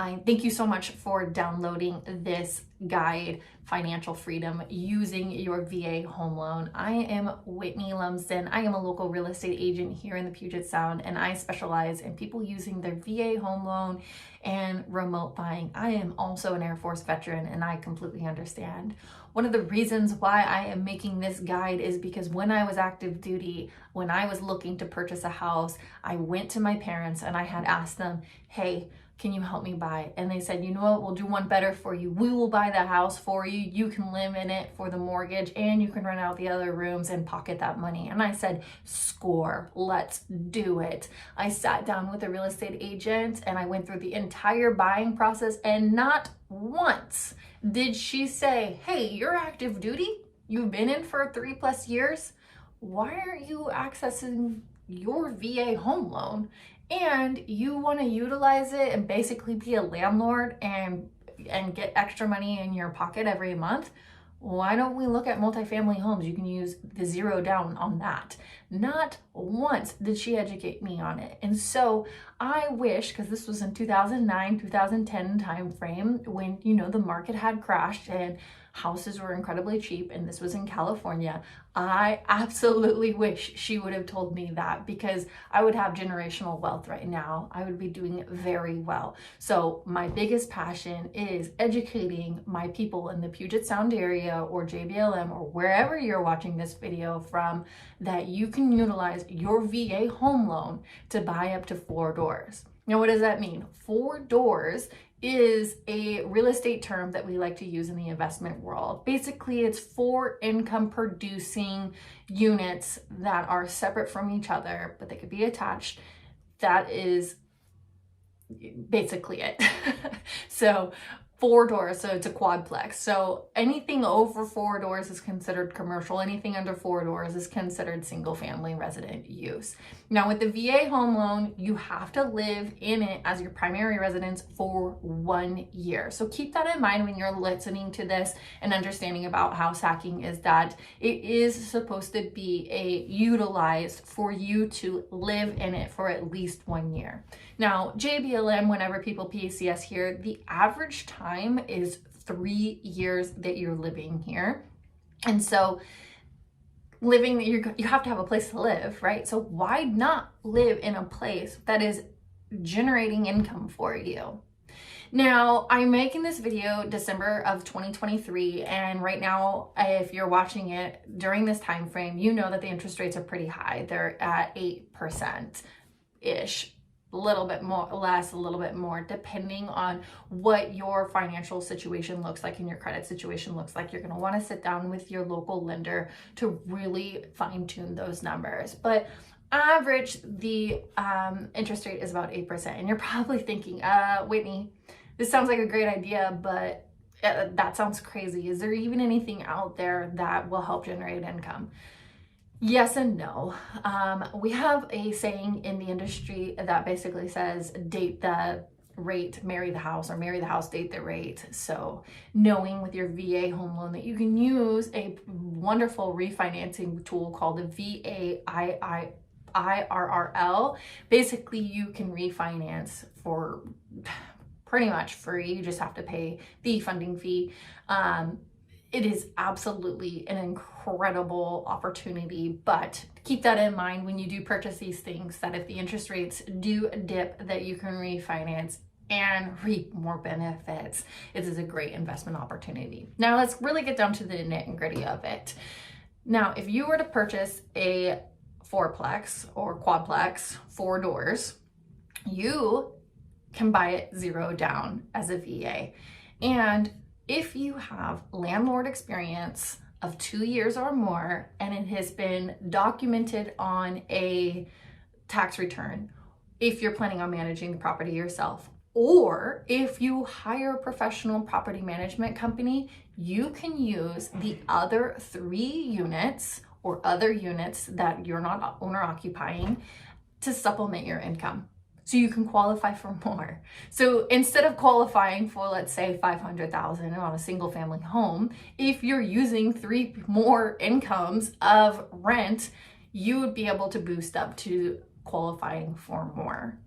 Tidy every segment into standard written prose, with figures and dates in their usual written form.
Hi, thank you so much for downloading this guide, Financial Freedom Using Your VA Home Loan. I am Whitney Lumsden. I am a local real estate agent here in the Puget Sound, and I specialize in people using their VA home loan and remote buying. I am also an Air Force veteran, and I completely understand. One of the reasons why I am making this guide is because when I was active duty, when I was looking to purchase a house, I went to my parents and I had asked them, hey, can you help me buy? And they said, you know what, we'll do one better for you. We will buy the house for you. You can live in it for the mortgage and you can rent out the other rooms and pocket that money. And I said, score, let's do it. I sat down with a real estate agent and I went through the entire buying process, and not once did she say, hey, you're active duty. You've been in for 3+ years. Why aren't you accessing your VA home loan? And you want to utilize it and basically be a landlord and get extra money in your pocket every month? Why don't we look at multifamily homes? You can use the zero down on that. Not once did she educate me on it. And so I wish, because this was in 2009, 2010 time frame when, the market had crashed and houses were incredibly cheap, and this was in California, I absolutely wish she would have told me that, because I would have generational wealth right now. I would be doing very well. So my biggest passion is educating my people in the Puget Sound area or JBLM or wherever you're watching this video from, that you can utilize your VA home loan to buy up to 4 doors. Now, what does that mean? 4 doors is a real estate term that we like to use in the investment world. Basically, it's 4 income producing units that are separate from each other, but they could be attached. That is basically it. So 4 doors, so it's a quadplex. So anything over 4 doors is considered commercial. Anything under 4 doors is considered single family resident use. Now with the VA home loan, you have to live in it as your primary residence for 1 year. So keep that in mind when you're listening to this and understanding about house hacking, is that it is supposed to be utilized for you to live in it for at least 1 year. Now, JBLM, whenever people PCS here, the average time is 3 years that you're living here. And so you have to have a place to live, right? So why not live in a place that is generating income for you? Now, I'm making this video December of 2023, and right now, if you're watching it during this time frame, you know that the interest rates are pretty high. They're at 8%-ish. A little bit more, less, a little bit more, depending on what your financial situation looks like and your credit situation looks like. You're going to want to sit down with your local lender to really fine tune those numbers. But average, the interest rate is about 8%. And you're probably thinking, Whitney, this sounds like a great idea, but that sounds crazy. Is there even anything out there that will help generate income? Yes and no. We have a saying in the industry that basically says, date the rate, marry the house, or marry the house, date the rate. So knowing with your VA home loan that you can use a wonderful refinancing tool called the VA IRRL. Basically, you can refinance for pretty much free. You just have to pay the funding fee. It is absolutely an incredible opportunity, but keep that in mind when you do purchase these things, that if the interest rates do dip, that you can refinance and reap more benefits. It is a great investment opportunity. Now let's really get down to the nit and gritty of it. Now, if you were to purchase a 4-plex or quadplex, 4 doors, you can buy it zero down as a VA. And if you have landlord experience of 2 years or more, and it has been documented on a tax return, if you're planning on managing the property yourself, or if you hire a professional property management company, you can use the other 3 units or other units that you're not owner occupying to supplement your income. So you can qualify for more. So instead of qualifying for, let's say, $500,000 on a single family home, if you're using 3 more incomes of rent, you would be able to boost up to qualifying for more.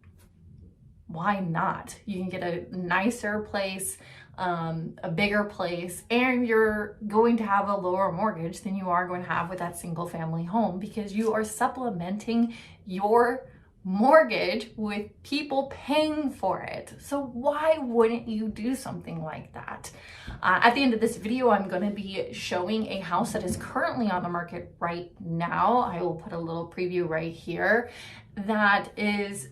why not? You can get a nicer place, a bigger place, and you're going to have a lower mortgage than you are going to have with that single family home, because you are supplementing your mortgage with people paying for it. So why wouldn't you do something like that? At the end of this video, I'm going to be showing a house that is currently on the market right now. I will put a little preview right here. That is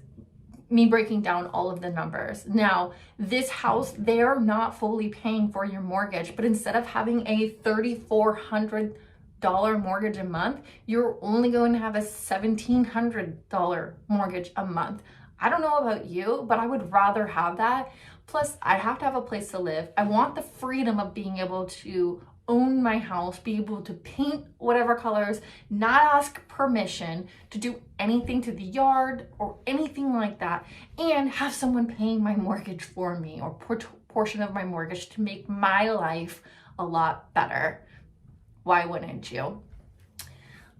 me breaking down all of the numbers. Now, this house, they're not fully paying for your mortgage, but instead of having a $3,400 mortgage a month, you're only going to have a $1,700 mortgage a month. I don't know about you, but I would rather have that. Plus, I have to have a place to live. I want the freedom of being able to own my house, be able to paint whatever colors, not ask permission to do anything to the yard or anything like that, and have someone paying my mortgage for me, or portion of my mortgage, to make my life a lot better. Why wouldn't you?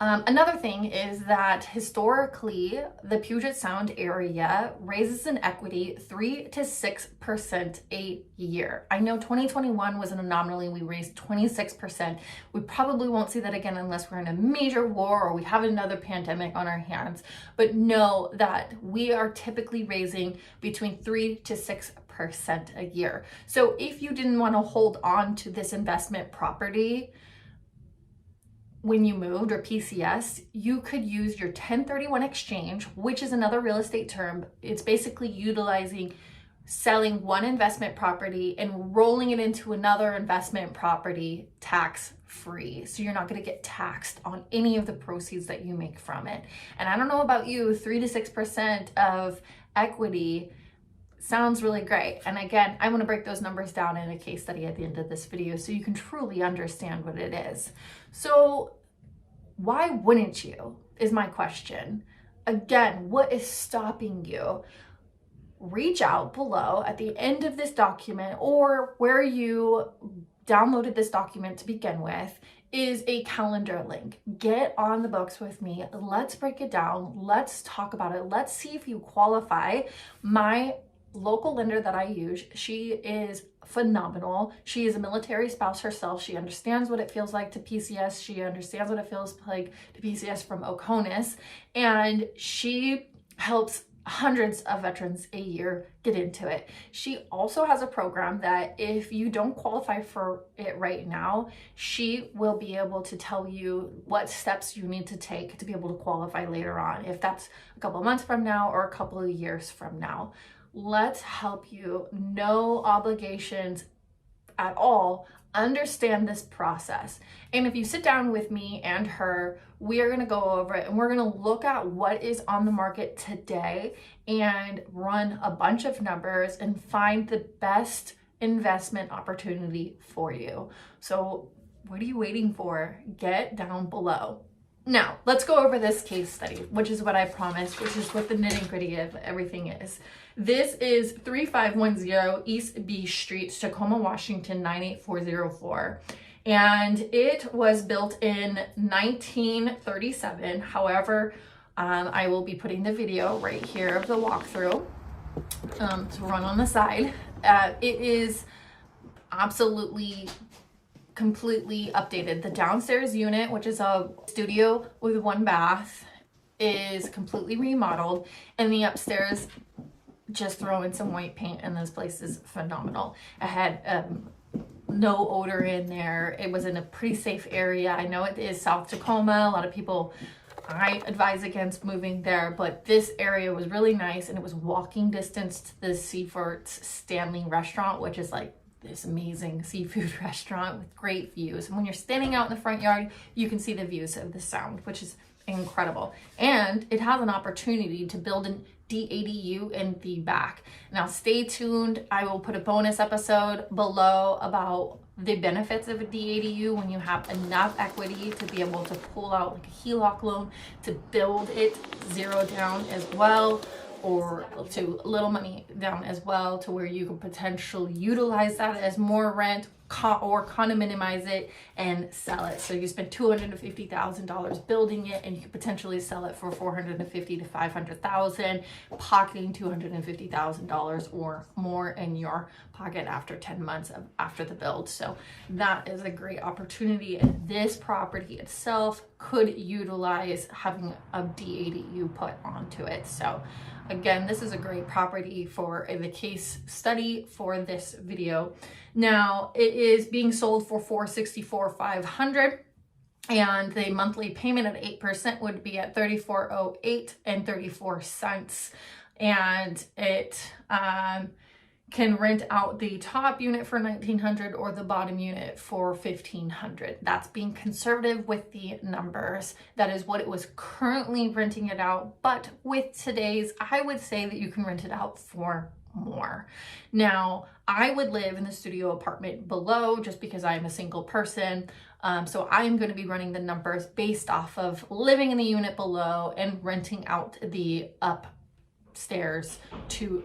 Another thing is that historically, the Puget Sound area raises in equity 3 to 6% a year. I know 2021 was an anomaly. We raised 26%. We probably won't see that again unless we're in a major war or we have another pandemic on our hands. But know that we are typically raising between 3 to 6% a year. So if you didn't want to hold on to this investment property when you moved, or PCS, you could use your 1031 exchange, which is another real estate term. It's basically utilizing selling one investment property and rolling it into another investment property tax-free. So you're not going to get taxed on any of the proceeds that you make from it. And I don't know about you, 3 to 6% of equity sounds really great. And again, I'm going to break those numbers down in a case study at the end of this video so you can truly understand what it is. So why wouldn't you, is my question. Again, what is stopping you? Reach out below at the end of this document, or where you downloaded this document to begin with, is a calendar link. Get on the books with me. Let's break it down. Let's talk about it. Let's see if you qualify. My local lender that I use, she is phenomenal. She is a military spouse herself. She understands what it feels like to PCS. She understands what it feels like to PCS from Oconus. And she helps hundreds of veterans a year get into it. She also has a program that if you don't qualify for it right now, she will be able to tell you what steps you need to take to be able to qualify later on, if that's a couple of months from now or a couple of years from now. Let's help you. No obligations at all. Understand this process. And if you sit down with me and her, we are going to go over it, and we're going to look at what is on the market today and run a bunch of numbers and find the best investment opportunity for you. So what are you waiting for? Get down below. Now, let's go over this case study, which is what I promised, which is what the nitty-gritty of everything is. This is 3510 East Beach Street, Tacoma, Washington, 98404. And it was built in 1937. However, I will be putting the video right here of the walkthrough to run on the side. It is absolutely completely updated. The downstairs unit, which is a studio with 1 bath, is completely remodeled, and the upstairs, just throw in some white paint and this place is phenomenal. It had no odor in there. It was in a pretty safe area. I know it is South Tacoma. A lot of people, I advise against moving there, but this area was really nice, and it was walking distance to the Seafort's Stanley restaurant, which is like this amazing seafood restaurant with great views. And when you're standing out in the front yard, you can see the views of the sound, which is incredible. And it has an opportunity to build an DADU in the back. Now stay tuned. I will put a bonus episode below about the benefits of a DADU when you have enough equity to be able to pull out like a HELOC loan to build it, zero down as well, or to little money down as well, to where you can potentially utilize that as more rent, or condominiumize it and sell it. So you spend $250,000 building it, and you could potentially sell it for $450,000 to $500,000, pocketing $250,000 or more in your pocket after 10 months after the build. So that is a great opportunity, and this property itself could utilize having a DADU put onto it. So again, this is a great property for the case study for this video. Now it is being sold for $464,500, and the monthly payment at 8% would be at $34.08 and 34 cents. And it can rent out the top unit for $1,900 or the bottom unit for $1,500. That's being conservative with the numbers. That is what it was currently renting it out. But with today's, I would say that you can rent it out for more. Now, I would live in the studio apartment below just because I am a single person. So I am going to be running the numbers based off of living in the unit below and renting out the upstairs to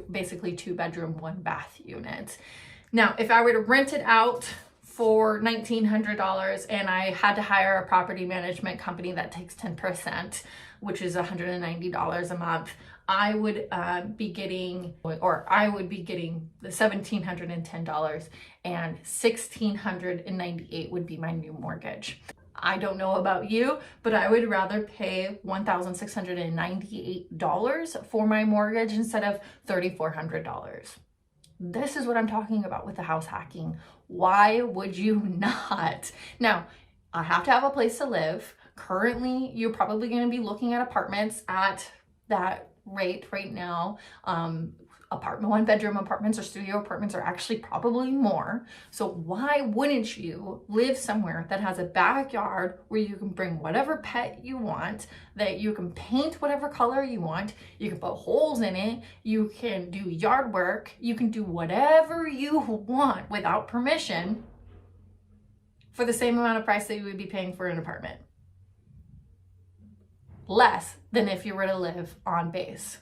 basically 2-bedroom, 1-bath units. Now, if I were to rent it out for $1,900 and I had to hire a property management company that takes 10%, which is $190 a month, I would be getting the $1,710, and $1,698 would be my new mortgage. I don't know about you, but I would rather pay $1,698 for my mortgage instead of $3,400. This is what I'm talking about with the house hacking. Why would you not? Now, I have to have a place to live. Currently, you're probably going to be looking at apartments at that rate right now. 1-bedroom apartments or studio apartments are actually probably more. So why wouldn't you live somewhere that has a backyard where you can bring whatever pet you want, that you can paint whatever color you want, you can put holes in it, you can do yard work, you can do whatever you want without permission for the same amount of price that you would be paying for an apartment? Less than if you were to live on base.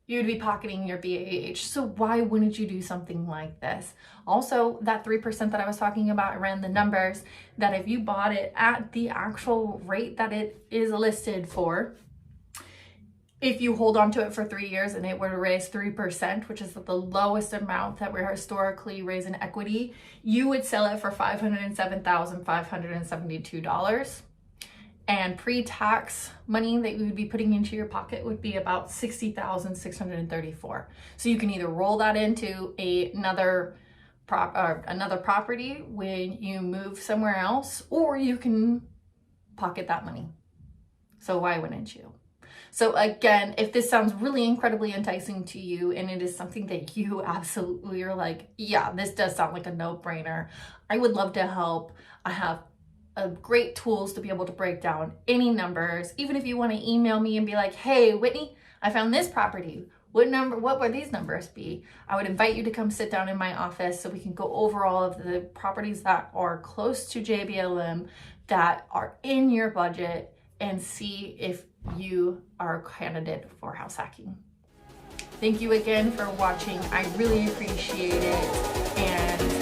You'd be pocketing your BAH. So why wouldn't you do something like this? Also, that 3% that I was talking about, I ran the numbers that if you bought it at the actual rate that it is listed for, if you hold on to it for 3 years and it were to raise 3%, which is the lowest amount that we're historically raising equity, you would sell it for $507,572. And pre-tax money that you would be putting into your pocket would be about $60,634. So you can either roll that into another property when you move somewhere else, or you can pocket that money. So why wouldn't you? So again, if this sounds really incredibly enticing to you and it is something that you absolutely are like, yeah, this does sound like a no-brainer, I would love to help. I have great tools to be able to break down any numbers. Even if you want to email me and be like, hey, Whitney, I found this property. What would these numbers be? I would invite you to come sit down in my office so we can go over all of the properties that are close to JBLM, that are in your budget, and see if you are a candidate for house hacking. Thank you again for watching. I really appreciate it. And